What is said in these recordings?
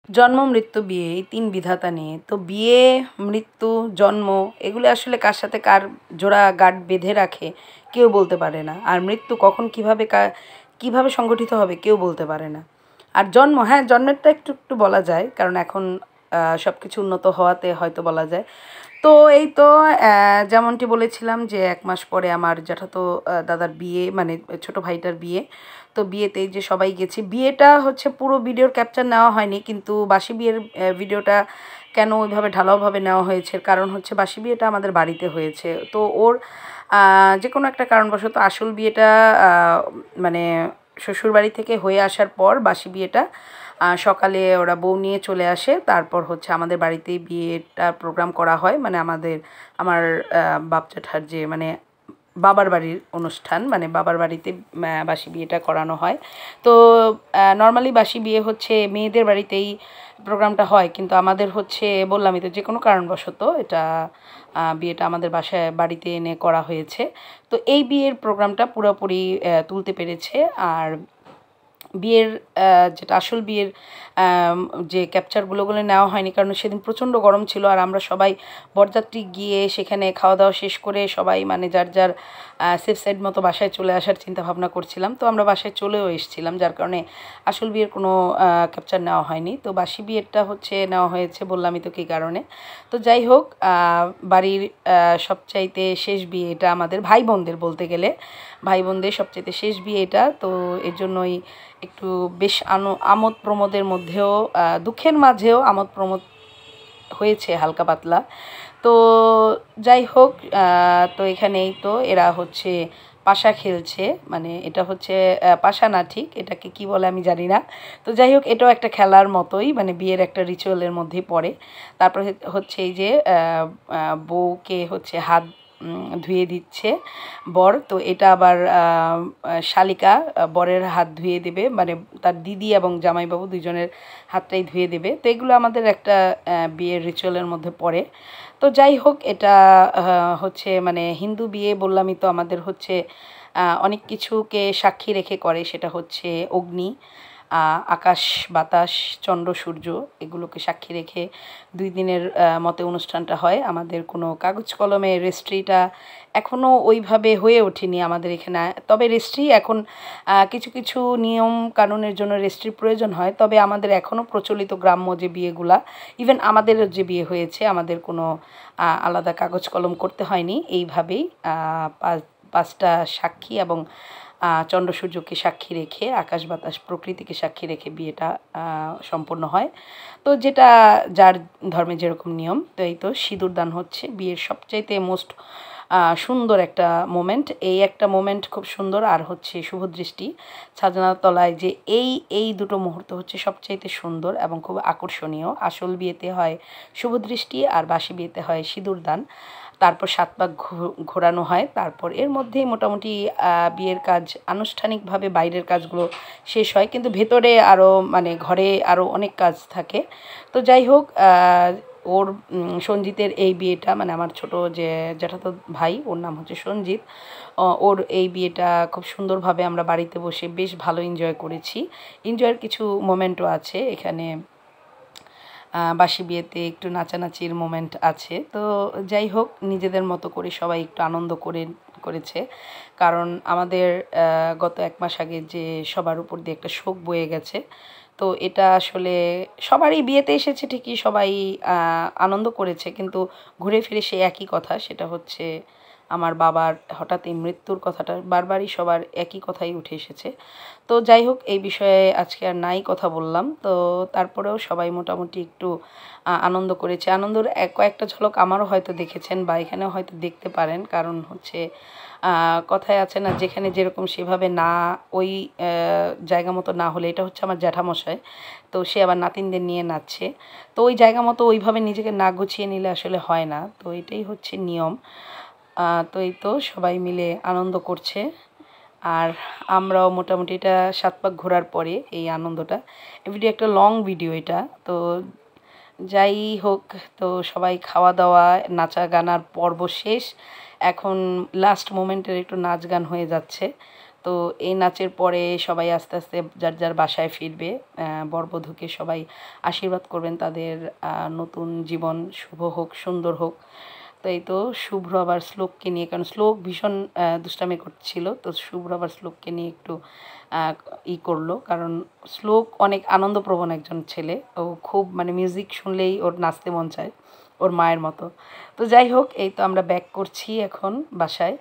জন্ম মৃত্যু বিয়ে এই ৩ বিধাতা নিয়ে। তো বিয়ে, মৃত্যু, জন্ম এগুলো আসলে কার সাথে কার জোড়া গাঁট বেঁধে রাখে কেউ বলতে পারে না। আর মৃত্যু কখন কিভাবে সংঘটিত হবে কেউ বলতে পারে না। আর জন্ম, হ্যাঁ, জন্মেরটা একটু বলা যায়, কারণ এখন সবকিছু উন্নত হওয়াতে হয়তো বলা যায়। তো এই তো যেমনটি বলেছিলাম যে ১ মাস পরে আমার জ্যাঠাতো দাদার বিয়ে, মানে ছোট ভাইটার বিয়ে। তো বিয়েতে যে সবাই গেছি। বিয়েটা হচ্ছে পুরো ভিডিওর ক্যাপচার নেওয়া হয়নি, কিন্তু বাসি বিয়ের ভিডিওটা কেন ওইভাবে ঢালাওভাবে নেওয়া হয়েছে, কারণ হচ্ছে বাসি বিয়েটা আমাদের বাড়িতে হয়েছে। তো ওর যে কোনো একটা কারণবশত আসল বিয়েটা মানে শ্বশুরবাড়ি থেকে হয়ে আসার পর বাসি বিয়েটা সকালে ওরা বউ নিয়ে চলে আসে। তারপর হচ্ছে আমাদের বাড়িতেই বিয়েটা প্রোগ্রাম করা হয়। মানে আমার বাপ জ্যাঠার যে মানে বাবার বাড়ির অনুষ্ঠান, মানে বাবার বাড়িতে বাসি বিয়েটা করানো হয়। তো নর্মালি বাসি বিয়ে হচ্ছে মেয়েদের বাড়িতেই প্রোগ্রামটা হয়, কিন্তু আমাদের হচ্ছে বললামই তো যে কোনো কারণবশত এটা বিয়েটা আমাদের বাড়িতে এনে করা হয়েছে। তো এই বিয়ের প্রোগ্রামটা পুরোপুরি তুলতে পেরেছে। আর বিয়ের যেটা আসল বিয়ের যে ক্যাপচারগুলো নেওয়া হয়নি, কারণ সেদিন প্রচণ্ড গরম ছিল। আর আমরা সবাই বরযাত্রী গিয়ে সেখানে খাওয়া দাওয়া শেষ করে সবাই মানে যার যার সেফ সাইড মতো বাসায় চলে আসার চিন্তা ভাবনা করছিলাম। তো আমরা বাসায় চলেও এসেছিলাম, যার কারণে আসল বিয়ের কোনো ক্যাপচার নেওয়া হয়নি। তো বাসি বিয়েরটা হচ্ছে নেওয়া হয়েছে, বললামই তো কী কারণে। তো যাই হোক, বাড়ির সবচাইতে শেষ বিয়ে এটা আমাদের ভাই বোনদের, বলতে গেলে ভাই বোনদের সবচাইতে শেষ বিয়ে এটা। তো এর জন্যই একটু বেশ আমোদ প্রমোদের মধ্যেও দুঃখের মাঝেও আমোদ প্রমোদ হয়েছে হালকা পাতলা। তো যাই হোক, তো এখানেই তো এরা হচ্ছে পাশা খেলছে, মানে এটা হচ্ছে পাশা না, ঠিক এটাকে কি বলে আমি জানি না। তো যাই হোক, এটাও একটা খেলার মতোই, মানে বিয়ের একটা রিচুয়ালের মধ্যেই পড়ে। তারপরে হচ্ছে এই যে বউকে হচ্ছে হাত ধুয়ে দিচ্ছে বর। তো এটা আবার শালিকা বরের হাত ধুয়ে দেবে, মানে তার দিদি এবং জামাইবাবু দুজনের হাতটাই ধুয়ে দেবে। তো এগুলো আমাদের একটা বিয়ের রিচুয়ালের মধ্যে পড়ে। তো যাই হোক, এটা হচ্ছে মানে হিন্দু বিয়ে, বললামই তো আমাদের হচ্ছে অনেক কিছুকে সাক্ষী রেখে করে। সেটা হচ্ছে অগ্নি, আকাশ, বাতাস, চন্দ্র, সূর্য, এগুলোকে সাক্ষী রেখে ২ দিনের মতে অনুষ্ঠানটা হয়। আমাদের কোনো কাগজ কলমে রেজিস্ট্রিটা এখনও ওইভাবে হয়ে ওঠেনি আমাদের এখানে। তবে রেজিস্ট্রি এখন কিছু কিছু নিয়ম কানুনের জন্য রেজিস্ট্রির প্রয়োজন হয়। তবে আমাদের এখনও প্রচলিত গ্রাম্য যে বিয়েগুলা, ইভেন আমাদের যে বিয়ে হয়েছে, আমাদের কোনো আলাদা কাগজ কলম করতে হয়নি। এইভাবেই ৫টা সাক্ষী এবং চন্দ্র সূর্যকে সাক্ষী রেখে, আকাশ বাতাস প্রকৃতিকে সাক্ষী রেখে বিয়েটা সম্পন্ন হয়। তো যেটা যার ধর্মে যেরকম নিয়ম। তো এই তো সিঁদুরদান হচ্ছে বিয়ের সবচাইতে মোস্ট সুন্দর একটা মোমেন্ট। এই একটা মোমেন্ট খুব সুন্দর। আর হচ্ছে শুভদৃষ্টি, ছাদনার তলায় যে এই দুটো মুহূর্ত হচ্ছে সবচাইতে সুন্দর এবং খুব আকর্ষণীয়। আসল বিয়েতে হয় শুভদৃষ্টি, আর বাসি বিয়েতে হয় সিঁদুরদান। তারপর ৭ পাক ঘোরানো হয়। তারপর এর মধ্যেই মোটামুটি বিয়ের কাজ আনুষ্ঠানিকভাবে বাইরের কাজগুলো শেষ হয়, কিন্তু ভেতরে আরও মানে ঘরে আরও অনেক কাজ থাকে। তো যাই হোক, ওর সঞ্জিতের এই বিয়েটা, মানে আমার ছোট যে জ্যাঠাতো ভাই, ওর নাম হচ্ছে সঞ্জিত। ওর এই বিয়েটা খুব সুন্দরভাবে আমরা বাড়িতে বসে বেশ ভালো এনজয় করেছি। এনজয়ের কিছু মোমেন্টও আছে এখানে। বাসি বিয়েতে একটু নাচানাচির মোমেন্ট আছে। তো যাই হোক, নিজেদের মতো করে সবাই একটু আনন্দ করেছে। কারণ আমাদের গত ১ মাস আগে যে সবার উপর দিয়ে একটা শোক বয়ে গেছে। তো এটা আসলে সবারই বিয়েতে এসেছে ঠিকই, সবাই আনন্দ করেছে, কিন্তু ঘুরে ফিরে সেই একই কথা। সেটা হচ্ছে আমার বাবার হঠাৎ এই মৃত্যুর কথাটা বারবারই সবার একই কথাই উঠে এসেছে। তো যাই হোক, এই বিষয়ে আজকে আর নাই কথা বললাম। তো তারপরেও সবাই মোটামুটি একটু আনন্দ করেছে। আনন্দের কয়েকটা ঝলক আমারও হয়তো দেখেছেন বা এখানেও হয়তো দেখতে পারেন। কারণ হচ্ছে কথায় আছে না, যেখানে যেরকম সেভাবে না, ওই জায়গা মতো না হলে, এটা হচ্ছে আমার জ্যাঠামশাই। তো সে আবার নাতিনদের নিয়ে নাচছে। তো ওই জায়গা মতো ওইভাবে নিজেকে না গুছিয়ে নিলে আসলে হয় না। তো এটাই হচ্ছে নিয়ম। তো এই তো সবাই মিলে আনন্দ করছে। আর আমরাও মোটামুটি এটা ৭ পাক ঘোরার পরে এই আনন্দটা, ভিডিও একটা লং ভিডিও এটা। তো যাই হোক, তো সবাই খাওয়া দাওয়া, নাচা গানার পর্ব শেষ। এখন লাস্ট মোমেন্টের একটু নাচ গান হয়ে যাচ্ছে। তো এই নাচের পরে সবাই আস্তে আস্তে যার যার বাসায় ফিরবে। বরবধূকে সবাই আশীর্বাদ করবেন, তাদের নতুন জীবন শুভ হোক, সুন্দর হোক। তো এই তো শুভ্র আবার শ্লোককে নিয়ে, কারণ শ্লোক ভীষণ দুষ্টামি করছিল, তো শুভ্র আবার শ্লোককে নিয়ে একটু করলো, কারণ শ্লোক অনেক আনন্দপ্রবণ একজন ছেলে। ও খুব মানে মিউজিক শুনলেই ওর নাচতে মন চায়, ওর মায়ের মতো। তো যাই হোক, এই তো আমরা ব্যাক করছি এখন বাসায়।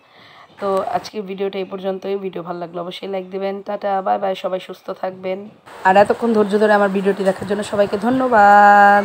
তো আজকে ভিডিওটা এই পর্যন্তই। ভিডিও ভালো লাগলে অবশ্যই লাইক দেবেন। টাটা, বাই বাই, সবাই সুস্থ থাকবেন। আর এতক্ষণ ধৈর্য ধরে আমার ভিডিওটি দেখার জন্য সবাইকে ধন্যবাদ।